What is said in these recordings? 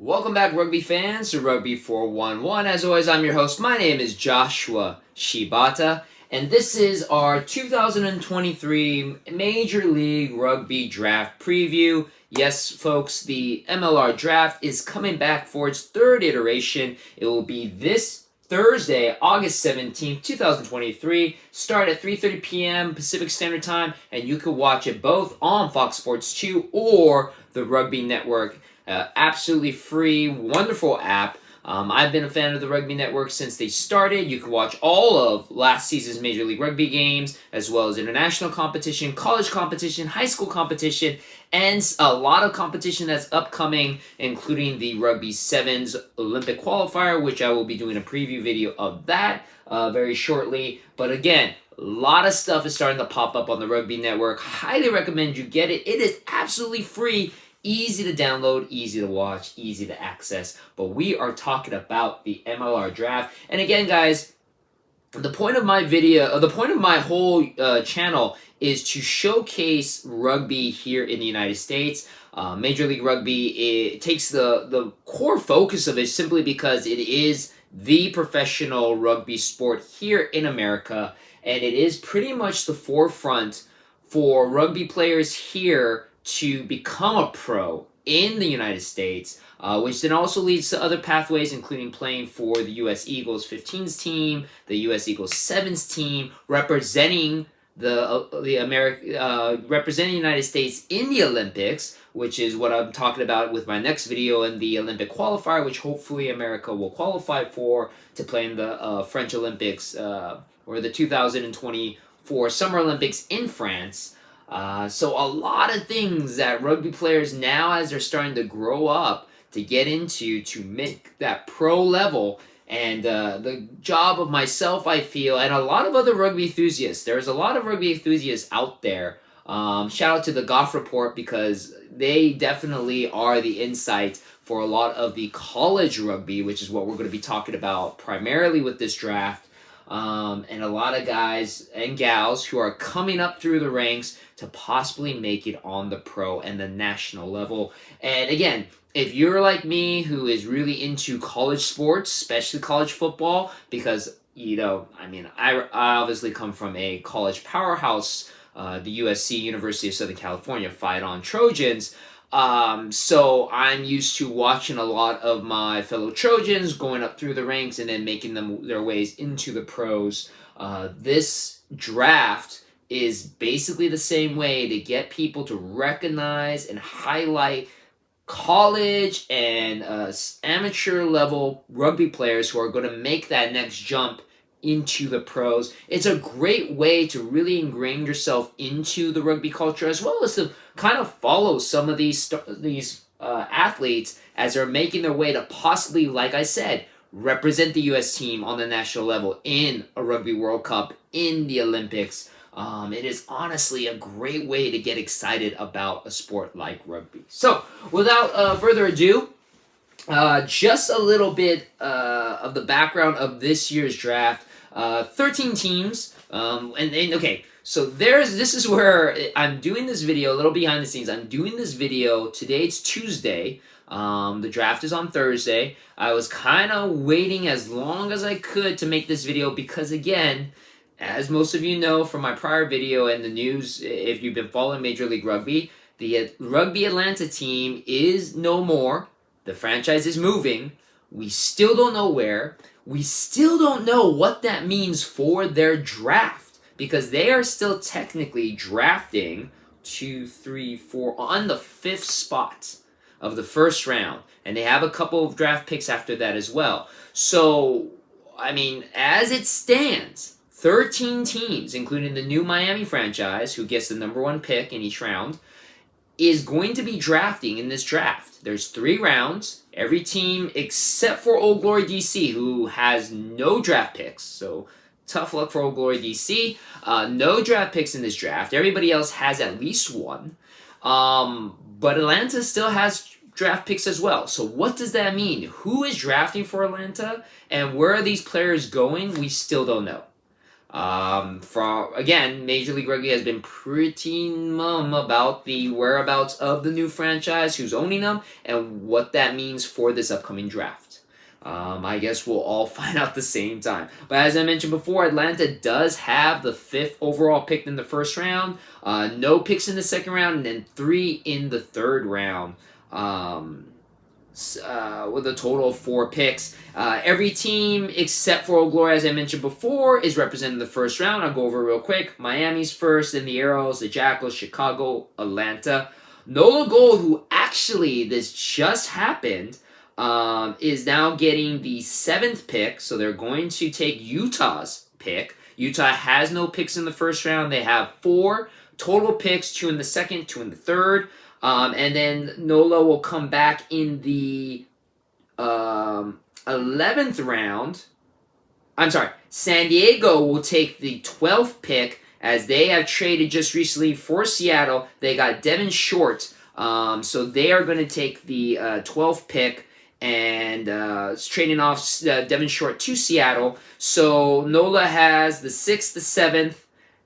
Welcome back, Rugby fans, to Rugby411. As always, I'm your host. My name is Joshua Shibata, and this is our 2023 Major League Rugby Draft Preview. Yes, folks, the MLR Draft is coming back for its third iteration. It will be this Thursday, August 17th, 2023. Start at 3:30 p.m. Pacific Standard Time, and you can watch it both on Fox Sports 2 or the Rugby Network. Absolutely free, wonderful app. I've been a fan of the Rugby Network since they started. You can watch all of last season's Major League Rugby games, as well as international competition, college competition, high school competition, and a lot of competition that's upcoming, including the Rugby Sevens Olympic qualifier, which I will be doing a preview video of that very shortly. But again, a lot of stuff is starting to pop up on the Rugby Network. Highly recommend you get it. It is absolutely free. Easy to download, easy to watch, easy to access. But we are talking about the MLR draft. And again, guys, the point of my video, the point of my whole channel is to showcase rugby here in the United States. Major League Rugby, it takes the core focus of it simply because it is the professional rugby sport here in America. And it is pretty much the forefront for rugby players here to become a pro in the United States, which then also leads to other pathways, including playing for the U.S. Eagles 15s team, the U.S. Eagles 7s team, representing representing the United States in the Olympics, which is what I'm talking about with my next video, and the Olympic qualifier, which hopefully America will qualify for to play in the French Olympics or the 2024 Summer Olympics in France. So a lot of things that rugby players now, as they're starting to grow up, to get into, to make that pro level. And the job of myself, I feel, and a lot of other rugby enthusiasts. There's a lot of rugby enthusiasts out there. Shout out to the Goff Report, because they definitely are the insight for a lot of the college rugby, which is what we're going to be talking about primarily with this draft. And a lot of guys and gals who are coming up through the ranks to possibly make it on the pro and the national level. And again, if you're like me, who is really into college sports, especially college football, because, I obviously come from a college powerhouse, the USC, University of Southern California, Fight On Trojans. So I'm used to watching a lot of my fellow Trojans going up through the ranks and then making their ways into the pros. This draft is basically the same way to get people to recognize and highlight college and amateur level rugby players who are going to make that next jump into the pros. It's a great way to really ingrain yourself into the rugby culture, as well as to kind of follow some of these athletes as they're making their way to possibly, like I said, represent the U.S. team on the national level in a Rugby World Cup, in the Olympics. It is honestly a great way to get excited about a sport like rugby. So, without further ado, just a little bit of the background of this year's draft. 13 teams, okay, so this is where I'm doing this video, a little behind the scenes. I'm doing this video, today it's Tuesday, the draft is on Thursday. I was kind of waiting as long as I could to make this video because, again, as most of you know from my prior video and the news, if you've been following Major League Rugby, the Rugby Atlanta team is no more. The franchise is moving. We still don't know where. We still don't know what that means for their draft, because they are still technically drafting 2, 3, 4 on the 5th spot of the first round. And they have a couple of draft picks after that as well. So, as it stands, 13 teams, including the new Miami franchise, who gets the #1 pick in each round, is going to be drafting in this draft. There's 3 rounds. Every team except for Old Glory DC, who has no draft picks. So tough luck for Old Glory DC. No draft picks in this draft. Everybody else has at least 1. But Atlanta still has draft picks as well. So what does that mean? Who is drafting for Atlanta? And where are these players going? We still don't know. Again, Major League Rugby has been pretty mum about the whereabouts of the new franchise, who's owning them, and what that means for this upcoming draft. I guess we'll all find out the same time. But as I mentioned before, Atlanta does have the 5th overall pick in the first round, no picks in the second round, and then 3 in the third round. With a total of 4 picks. Every team except for Old Glory, as I mentioned before, is represented in the first round. I'll go over real quick. Miami's first, then the Arrows, the Jackals, Chicago, Atlanta. Nola Gold, who actually, this just happened, is now getting the 7th pick, so they're going to take Utah's pick. Utah has no picks in the first round. They have 4 total picks, 2 in the second, 2 in the third. And then NOLA will come back in the 11th round. I'm sorry, San Diego will take the 12th pick, as they have traded just recently for Seattle. They got Devin Short, so they are going to take the 12th pick and trading off Devin Short to Seattle. So NOLA has the 6th, the 7th,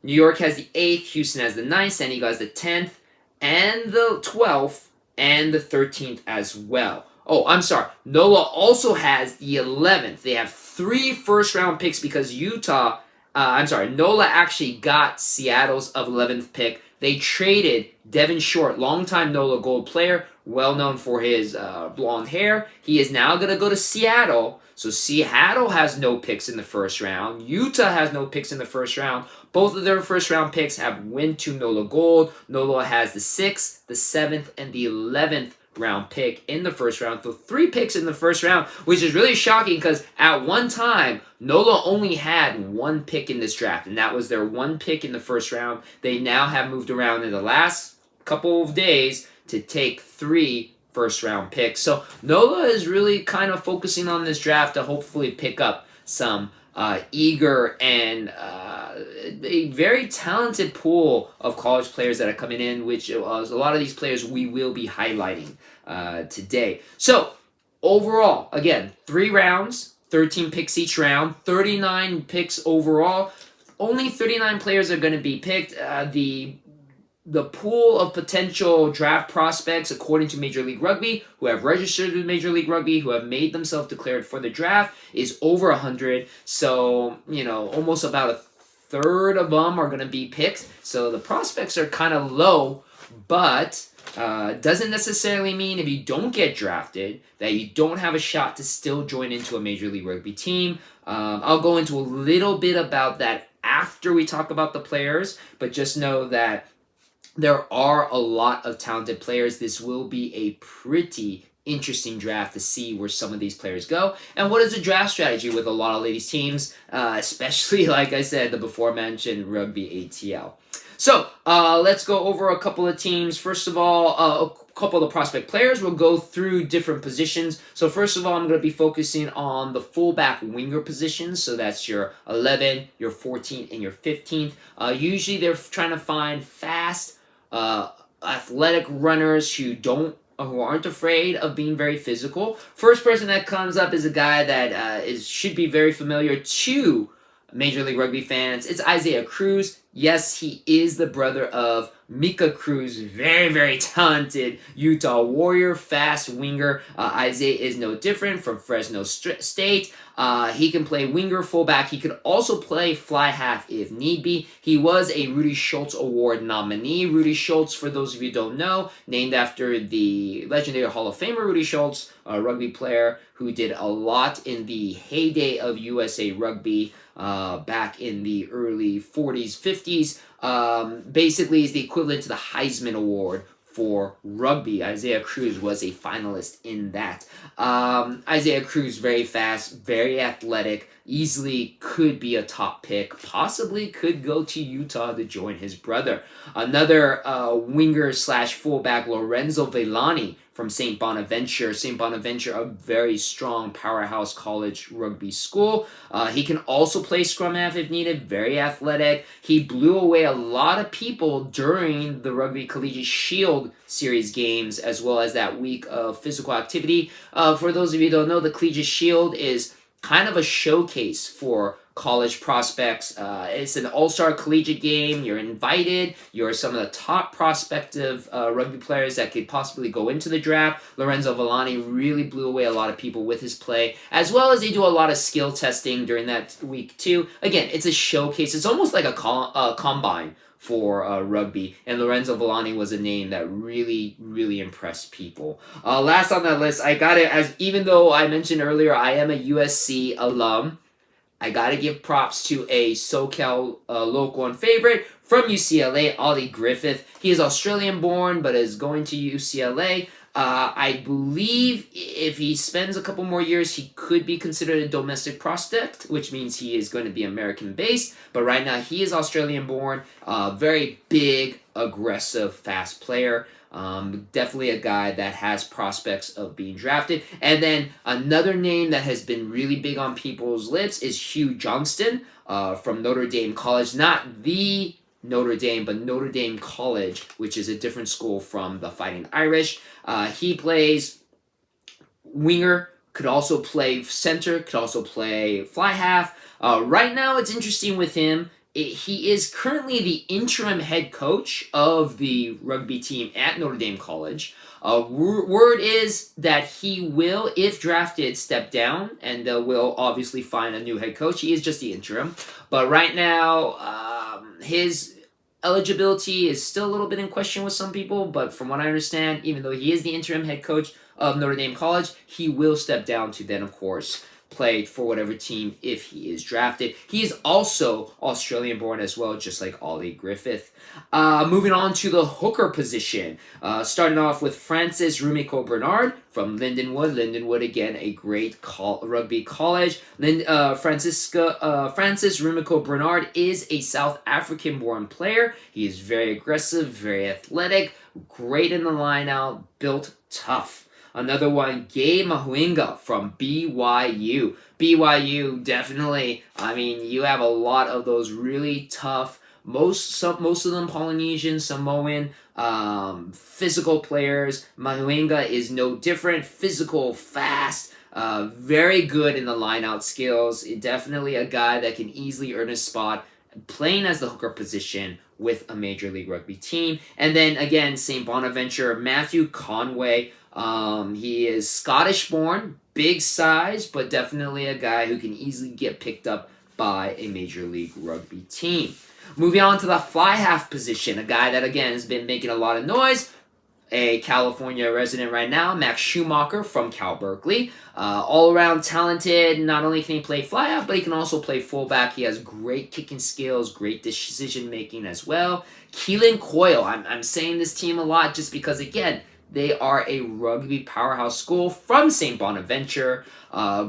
New York has the 8th, Houston has the 9th, San Diego has the 10th, and the 12th, and the 13th as well. Oh, I'm sorry. NOLA also has the 11th. They have 3 first-round picks because NOLA actually got Seattle's 11th pick. They traded Devin Short, longtime NOLA Gold player, well known for his blonde hair. He is now going to go to Seattle. So Seattle has no picks in the first round. Utah has no picks in the first round. Both of their first-round picks have went to NOLA Gold. NOLA has the 6th, the 7th, and the 11th round pick in the first round. So 3 picks in the first round, which is really shocking because at one time, NOLA only had 1 pick in this draft, and that was their 1 pick in the first round. They now have moved around in the last couple of days to take 3 first-round picks. So NOLA is really kind of focusing on this draft to hopefully pick up some eager and a very talented pool of college players that are coming in, which a lot of these players we will be highlighting today. So overall, again, 3 rounds, 13 picks each round, 39 picks overall. Only 39 players are going to be picked. The pool of potential draft prospects, according to Major League Rugby, who have registered with Major League Rugby, who have made themselves declared for the draft, is over 100. So, almost about a third of them are going to be picked. So the prospects are kind of low, but doesn't necessarily mean if you don't get drafted that you don't have a shot to still join into a Major League Rugby team. I'll go into a little bit about that after we talk about the players, but just know that there are a lot of talented players. This will be a pretty interesting draft to see where some of these players go. And what is the draft strategy with a lot of these teams, especially, like I said, the before-mentioned Rugby ATL. So let's go over a couple of teams. First of all, a couple of the prospect players. We'll go through different positions. So first of all, I'm going to be focusing on the fullback winger positions. So that's your 11, your 14, and your 15th. Usually they're trying to find fast, athletic runners who aren't afraid of being very physical. First person that comes up is a guy that should be very familiar to Major League Rugby fans. It's Isaiah Cruz. Yes, he is the brother of Mika Cruz, very, very talented Utah Warrior, fast winger. Isaiah is no different from Fresno State. He can play winger, fullback. He could also play fly half if need be. He was a Rudy Schultz Award nominee. Rudy Schultz, for those of you who don't know, named after the legendary Hall of Famer Rudy Schultz, a rugby player who did a lot in the heyday of USA Rugby back in the early 40s, 50s. Basically is the equivalent to the Heisman Award for rugby. Isaiah Cruz was a finalist in that. Isaiah Cruz, very fast, very athletic, easily could be a top pick, possibly could go to Utah to join his brother. Another winger slash fullback, Lorenzo Villani from St. Bonaventure. St. Bonaventure, a very strong powerhouse college rugby school. He can also play scrum half if needed, very athletic. He blew away a lot of people during the Rugby Collegiate Shield Series games, as well as that week of physical activity. For those of you who don't know, the Collegiate Shield is kind of a showcase for college prospects. It's an all-star collegiate game. You're invited. You're some of the top prospective rugby players that could possibly go into the draft. Lorenzo Villani really blew away a lot of people with his play, as well as they do a lot of skill testing during that week too. Again, it's a showcase. It's almost like a combine for rugby, and Lorenzo Villani was a name that really, really impressed people. Last on that list, I got it as, even though I mentioned earlier I am a USC alum, I gotta give props to a SoCal local and favorite from UCLA, Ollie Griffith. He is Australian born, but is going to UCLA. I believe if he spends a couple more years, he could be considered a domestic prospect, which means he is going to be American based. But right now, he is Australian born, very big, aggressive, fast player. Definitely a guy that has prospects of being drafted. And then another name that has been really big on people's lips is Hugh Johnston from Notre Dame College. Not the Notre Dame, but Notre Dame College, which is a different school from the Fighting Irish. He plays winger, could also play center, could also play fly half. Right now, it's interesting with him. He is currently the interim head coach of the rugby team at Notre Dame College. Word is that he will, if drafted, step down, and will obviously find a new head coach. He is just the interim. But right now, his eligibility is still a little bit in question with some people, but from what I understand, even though he is the interim head coach of Notre Dame College, he will step down to then, of course, play for whatever team if he is drafted. He is also Australian born as well, just like Ollie Griffith. Moving on to the hooker position. Starting off with Francis Rumiko Bernard from Lindenwood. Lindenwood, again, a great rugby college. Francis Rumiko Bernard is a South African born player. He is very aggressive, very athletic, great in the line out, built tough. Another one, Gay Mahuinga from BYU. BYU, definitely, I mean, you have a lot of those really tough, most of them Polynesian, Samoan, physical players. Mahuinga is no different. Physical, fast, very good in the line-out skills. Definitely a guy that can easily earn a spot playing as the hooker position with a Major League Rugby team. And then, again, St. Bonaventure, Matthew Conway. He is Scottish born, big size, but definitely a guy who can easily get picked up by a Major League Rugby team. Moving on to the fly half position, a guy that again has been making a lot of noise, a California resident right now, Max Schumacher from Cal Berkeley. All around talented, not only can he play fly half, but he can also play fullback. He has great kicking skills, great decision making as well. Keelan Coyle, I'm saying this team a lot just because again, they are a rugby powerhouse school from St. Bonaventure.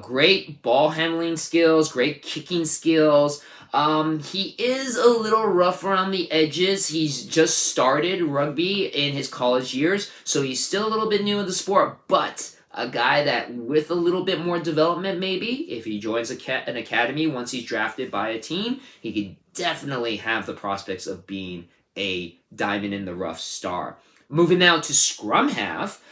Great ball handling skills, great kicking skills. He is a little rough around the edges. He's just started rugby in his college years, so he's still a little bit new in the sport, but a guy that with a little bit more development maybe, if he joins an academy once he's drafted by a team, he could definitely have the prospects of being a diamond in the rough star. Moving now to scrum half.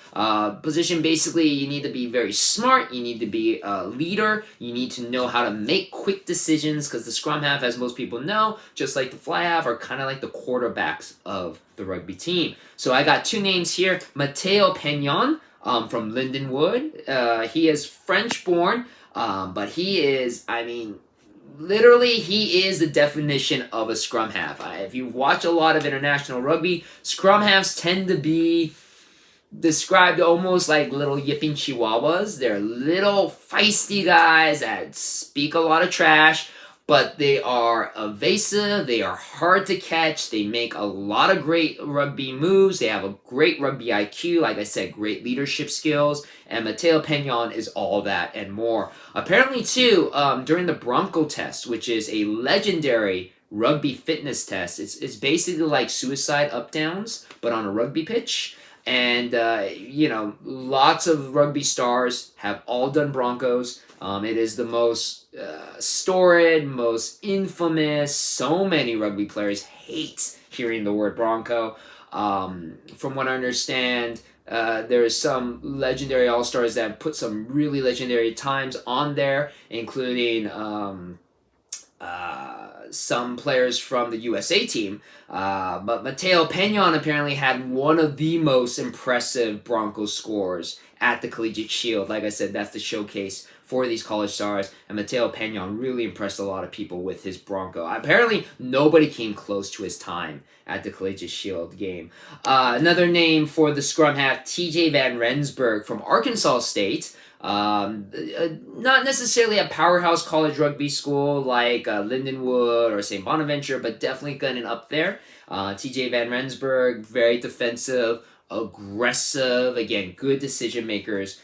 Position, basically, you need to be very smart. You need to be a leader. You need to know how to make quick decisions because the scrum half, as most people know, just like the fly half, are kind of like the quarterbacks of the rugby team. So I got two names here. Mateo Pignon from Lindenwood. He is French-born, but he is, I mean, literally, he is the definition of a scrum half. If you watch a lot of international rugby, scrum halves tend to be described almost like little yipping chihuahuas. They're little feisty guys that speak a lot of trash, but they are evasive, they are hard to catch, they make a lot of great rugby moves, they have a great rugby IQ, like I said, great leadership skills, and Mateo Pignon is all that and more. Apparently, too, during the Bronco test, which is a legendary rugby fitness test, it's basically like suicide up-downs, but on a rugby pitch. And, you know, lots of rugby stars have all done Broncos. It is the most storied, most infamous. So many rugby players hate hearing the word Bronco. From what I understand, there's some legendary all-stars that put some really legendary times on there, including some players from the USA team. But Mateo Peñon apparently had one of the most impressive Broncos scores at the Collegiate Shield. Like I said, that's the showcase for these college stars, and Mateo Peñon really impressed a lot of people with his Bronco. Apparently, nobody came close to his time at the Collegiate Shield game. Another name for the scrum half, TJ Van Rensburg from Arkansas State. Not necessarily a powerhouse college rugby school like Lindenwood or St. Bonaventure, but definitely getting up there. TJ Van Rensburg, very defensive, aggressive, again, good decision makers,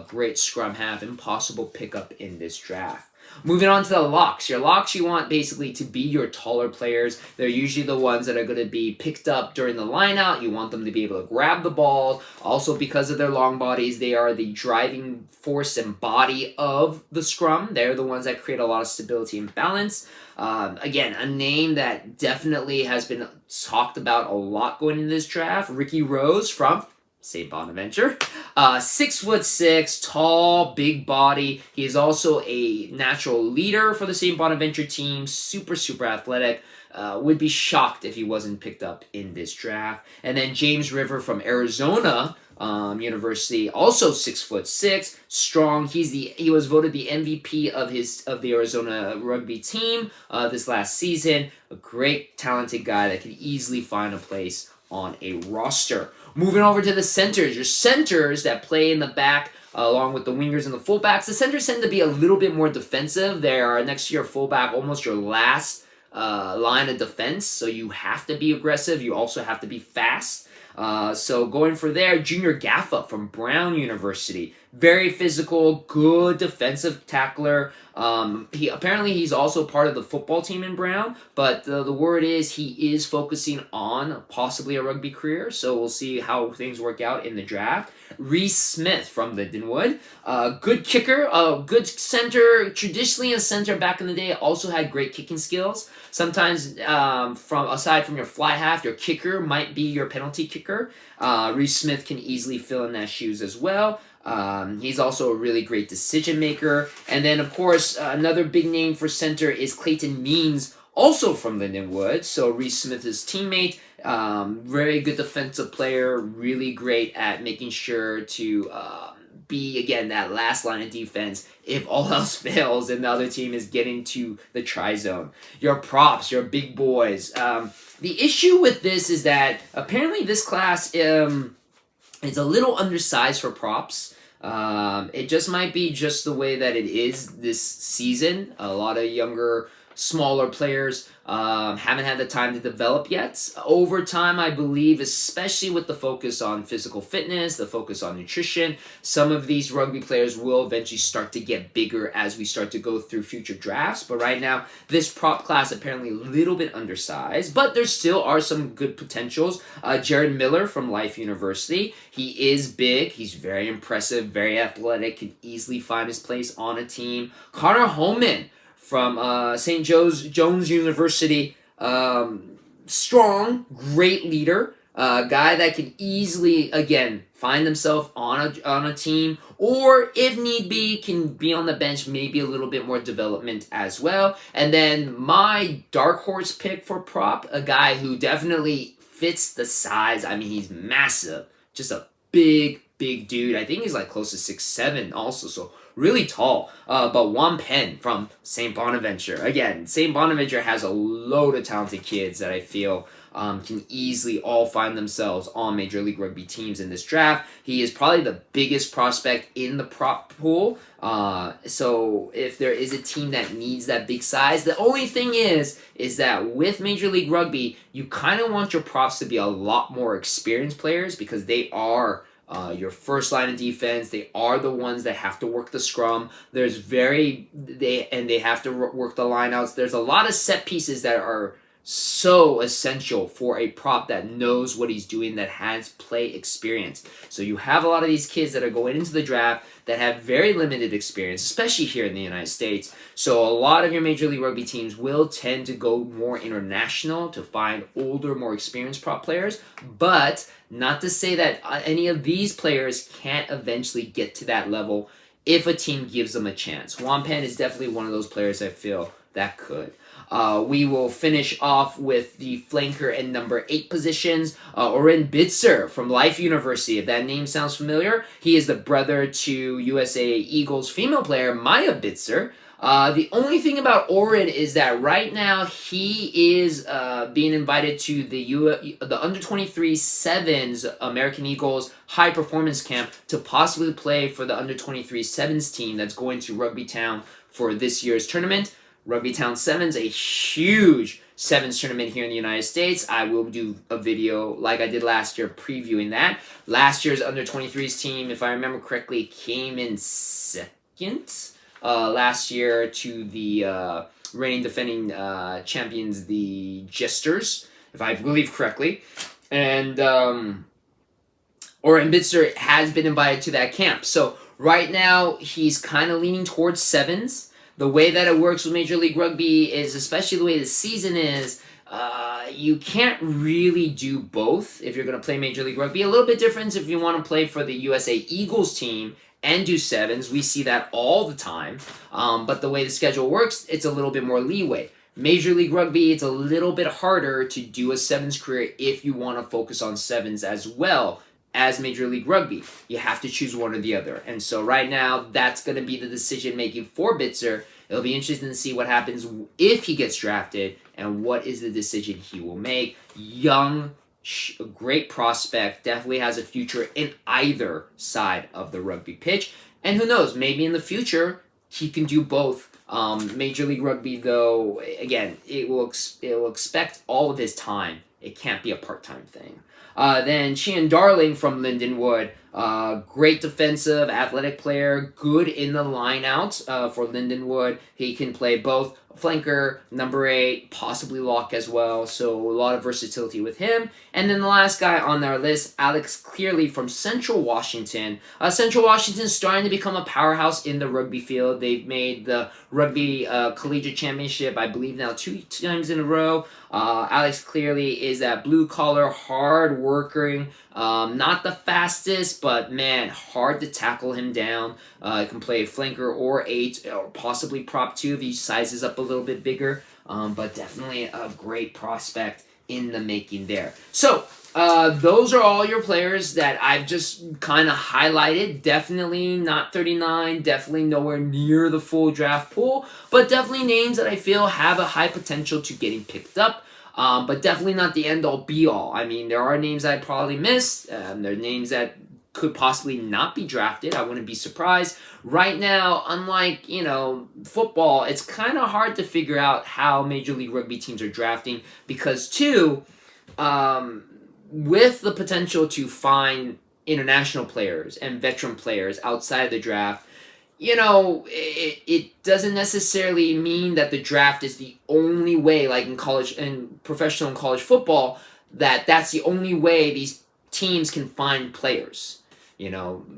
great scrum half, impossible pickup in this draft. Moving on to the locks. Your locks you want basically to be your taller players. They're usually the ones that are going to be picked up during the line out. You want them to be able to grab the ball. Also, because of their long bodies, they are the driving force and body of the scrum. They're the ones that create a lot of stability and balance. Again, a name that definitely has been talked about a lot going into this draft. Ricky Rose from St. Bonaventure. 6'6", tall, big body. He is also a natural leader for the St. Bonaventure team. Super, super athletic. Would be shocked if he wasn't picked up in this draft. And then James River from Arizona University, also 6'6", strong. He was voted the MVP of the Arizona rugby team this last season. A great, talented guy that could easily find a place on a roster. Moving over to the centers. Your centers that play in the back along with the wingers and the fullbacks. The centers tend to be a little bit more defensive. They are next to your fullback, almost your last line of defense. So you have to be aggressive. You also have to be fast. So going for there, Junior Gaffa from Brown University. Very physical, good defensive tackler. He's also part of the football team in Brown, but the word is he is focusing on possibly a rugby career, so we'll see how things work out in the draft. Reese Smith from Lindenwood. Good kicker, good center, traditionally a center back in the day, also had great kicking skills. Sometimes aside from your fly half, your kicker might be your penalty kicker. Reese Smith can easily fill in that shoes as well. He's also a really great decision maker. And then, of course, another big name for center is Clayton Means, also from Lindenwood. So Reese Smith is teammate. Very good defensive player. Really great at making sure to be, again, that last line of defense if all else fails and the other team is getting to the try-zone. Your props, your big boys. The issue with this is that apparently this class is a little undersized for props. It just might be just the way that it is this season. A lot of younger, smaller players haven't had the time to develop yet. Over time, I believe, especially with the focus on physical fitness, the focus on nutrition, some of these rugby players will eventually start to get bigger as we start to go through future drafts. But right now, this prop class apparently a little bit undersized, but there still are some good potentials. Jared Miller from Life University. He is big. He's very impressive, very athletic, can easily find his place on a team. Connor Holman from St. John's University. Strong, great leader. Guy that can easily, again, find himself on a team, or if need be, can be on the bench, maybe a little bit more development as well. And then my dark horse pick for prop, a guy who definitely fits the size. I mean, he's massive. Just a big dude. I think he's like close to 6'7" also, so really tall. But Juan Penn from St. Bonaventure. Again, St. Bonaventure has a load of talented kids that I feel can easily all find themselves on Major League Rugby teams in this draft. He is probably the biggest prospect in the prop pool. So if there is a team that needs that big size, the only thing is that with Major League Rugby, you kind of want your props to be a lot more experienced players because they are your first line of defense. They are the ones that have to work the scrum. They have to work the lineouts. There's a lot of set pieces that are so essential for a prop that knows what he's doing, that has play experience. So you have a lot of these kids that are going into the draft that have very limited experience, especially here in the United States. So a lot of your Major League Rugby teams will tend to go more international to find older, more experienced prop players, but not to say that any of these players can't eventually get to that level if a team gives them a chance. Juan Penn is definitely one of those players I feel that could. We will finish off with the flanker and number 8 positions. Oren Bitzer from Life University. If that name sounds familiar, he is the brother to USA Eagles female player Maya Bitzer. The only thing about Oren is that right now he is being invited to the under-23 sevens American Eagles high performance camp to possibly play for the under-23 sevens team that's going to Rugby Town for this year's tournament. Rugby Town Sevens, a huge sevens tournament here in the United States. I will do a video like I did last year previewing that. Last year's under-23s team, if I remember correctly, came in second last year to the reigning defending champions, the Jesters, if I believe correctly. And Oren Bitzer has been invited to that camp. So right now, he's kind of leaning towards sevens. The way that it works with Major League Rugby is, especially the way the season is, you can't really do both if you're going to play Major League Rugby. A little bit different if you want to play for the USA Eagles team and do sevens. We see that all the time. But the way the schedule works, it's a little bit more leeway. Major League Rugby, it's a little bit harder to do a sevens career if you want to focus on sevens as well as Major League Rugby. You have to choose one or the other. And so right now, that's going to be the decision making for Bitzer. It'll be interesting to see what happens if he gets drafted and what is the decision he will make. Young, great prospect, definitely has a future in either side of the rugby pitch. And who knows, maybe in the future, he can do both. Major League Rugby, though, again, it will expect all of his time. It can't be a part-time thing. Then Sheehan Darling from Lindenwood, great defensive, athletic player, good in the line-out for Lindenwood. He can play both flanker, number 8, possibly lock as well, so a lot of versatility with him. And then the last guy on our list, Alex Clearly from Central Washington. Central Washington is starting to become a powerhouse in the rugby field. They've made the Rugby Collegiate Championship, I believe now 2 times in a row. Alex Clearly is that blue-collar, hard-working, not the fastest, but man, hard to tackle him down. Can play flanker or 8, or possibly prop 2 if he sizes up a little bit bigger. But definitely a great prospect in the making there. So, those are all your players that I've just kind of highlighted. Definitely not 39, definitely nowhere near the full draft pool, but definitely names that I feel have a high potential to getting picked up. But definitely not the end-all, be-all. I mean, there are names I'd probably miss. There are names that could possibly not be drafted. I wouldn't be surprised. Right now, unlike, football, it's kind of hard to figure out how Major League Rugby teams are drafting because, two, with the potential to find international players and veteran players outside of the draft, it doesn't necessarily mean that the draft is the only way, like in college and professional and college football, that's the only way these teams can find players.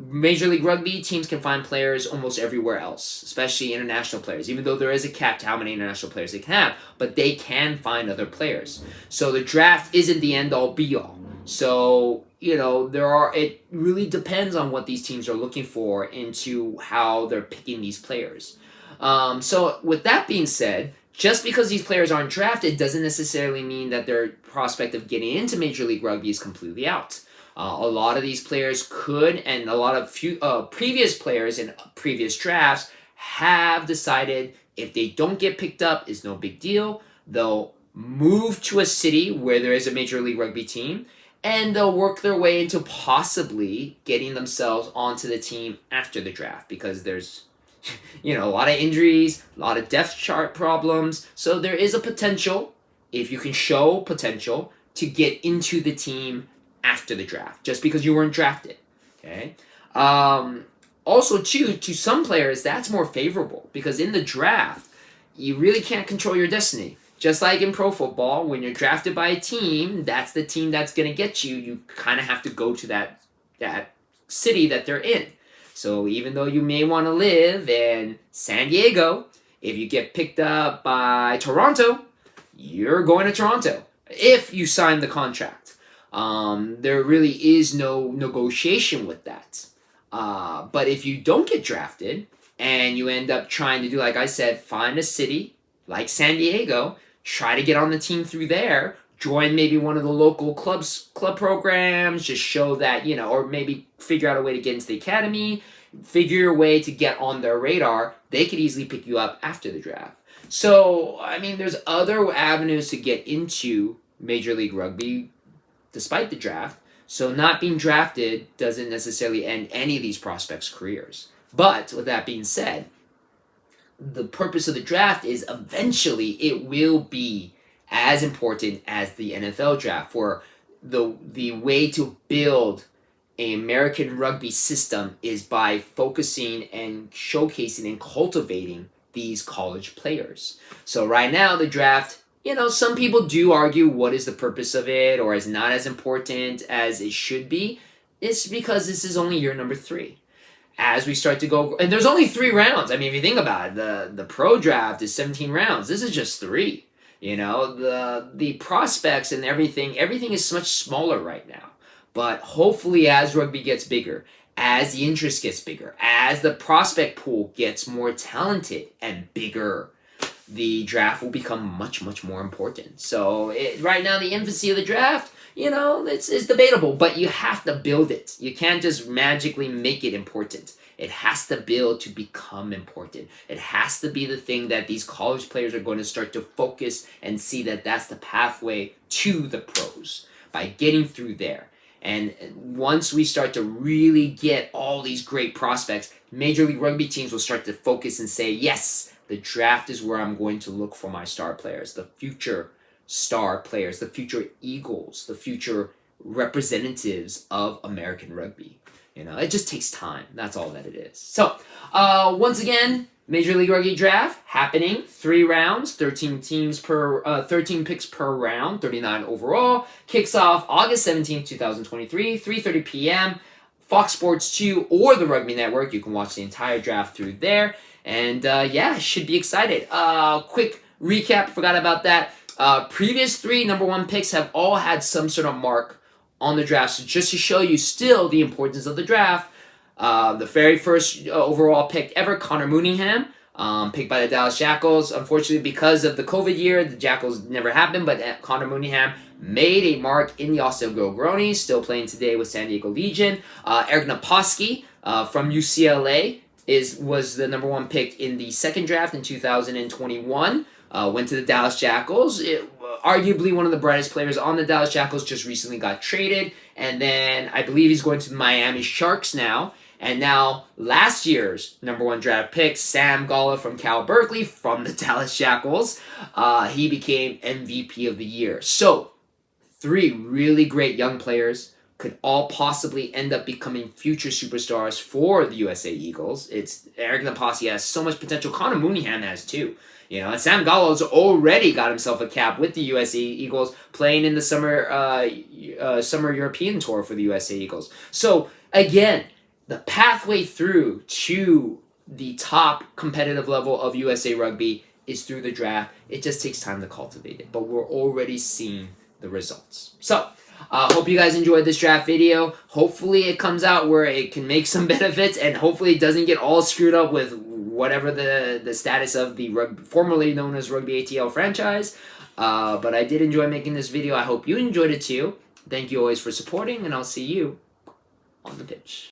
Major League Rugby teams can find players almost everywhere else, especially international players, even though there is a cap to how many international players they can have, but they can find other players. So the draft isn't the end-all, be-all. So, it really depends on what these teams are looking for into how they're picking these players. So with that being said, just because these players aren't drafted doesn't necessarily mean that their prospect of getting into Major League Rugby is completely out. A lot of these players could, and a lot of previous players in previous drafts have decided if they don't get picked up, it's no big deal. They'll move to a city where there is a Major League Rugby team, and they'll work their way into possibly getting themselves onto the team after the draft because there's, a lot of injuries, a lot of depth chart problems. So there is a potential, if you can show potential, to get into the team after the draft, just because you weren't drafted. Okay. Also, too, to some players, that's more favorable because in the draft, you really can't control your destiny. Just like in pro football, when you're drafted by a team, that's the team that's going to get you. You kind of have to go to that city that they're in. So even though you may want to live in San Diego, if you get picked up by Toronto, you're going to Toronto if you sign the contract. There really is no negotiation with that. But if you don't get drafted and you end up trying to do, like I said, find a city like San Diego, try to get on the team through there, join maybe one of the local club programs, just show that, or maybe figure out a way to get into the academy, figure a way to get on their radar. They could easily pick you up after the draft. So, I mean, there's other avenues to get into Major League Rugby despite the draft. So not being drafted doesn't necessarily end any of these prospects' careers. But with that being said, the purpose of the draft is eventually it will be as important as the NFL draft, for the way to build an American rugby system is by focusing and showcasing and cultivating these college players. So right now the draft, some people do argue what is the purpose of it, or is not as important as it should be. It's because this is only year number 3. As we start to go, and there's only 3 rounds. I mean, if you think about it, the pro draft is 17 rounds. This is just 3. The prospects and everything is much smaller right now. But hopefully, as rugby gets bigger, as the interest gets bigger, as the prospect pool gets more talented and bigger, the draft will become much, much more important. So right now, the infancy of the draft, it's debatable, but you have to build it. You can't just magically make it important. It has to build to become important. It has to be the thing that these college players are going to start to focus and see that that's the pathway to the pros by getting through there. And once we start to really get all these great prospects, Major League Rugby teams will start to focus and say, yes, the draft is where I'm going to look for my star players, the future star players, the future Eagles, the future representatives of American rugby. It just takes time. That's all that it is. So, once again, Major League Rugby draft happening, 3 rounds, 13 picks per round, 39 overall. Kicks off August 17th, 2023, 3:30 p.m. Fox Sports 2 or the Rugby Network. You can watch the entire draft through there. And should be excited. Quick recap, forgot about that. Previous 3 number 1 picks have all had some sort of mark on the draft. So just to show you still the importance of the draft, the very first overall pick ever, Connor Mooneyham, picked by the Dallas Jackals. Unfortunately, because of the COVID year, the Jackals never happened, but Connor Mooneyham made a mark in the Osceola Groganies, still playing today with San Diego Legion. Eric Naposki from UCLA was the number 1 pick in the second draft in 2021. Went to the Dallas Jackals. Arguably one of the brightest players on the Dallas Jackals, just recently got traded. And then I believe he's going to the Miami Sharks now. And now last year's number 1 draft pick, Sam Galla from Cal Berkeley from the Dallas Jackals, he became MVP of the year. So 3 really great young players could all possibly end up becoming future superstars for the USA Eagles. Eric Naposki has so much potential. Connor Mooneyham has too. And Sam Gallo's already got himself a cap with the USA Eagles, playing in the summer European tour for the USA Eagles. So again, the pathway through to the top competitive level of USA Rugby is through the draft. It just takes time to cultivate it, but we're already seeing the results. So hope you guys enjoyed this draft video. Hopefully it comes out where it can make some benefits, and hopefully it doesn't get all screwed up with whatever the status of the formerly known as Rugby ATL franchise. But I did enjoy making this video. I hope you enjoyed it too. Thank you always for supporting, and I'll see you on the pitch.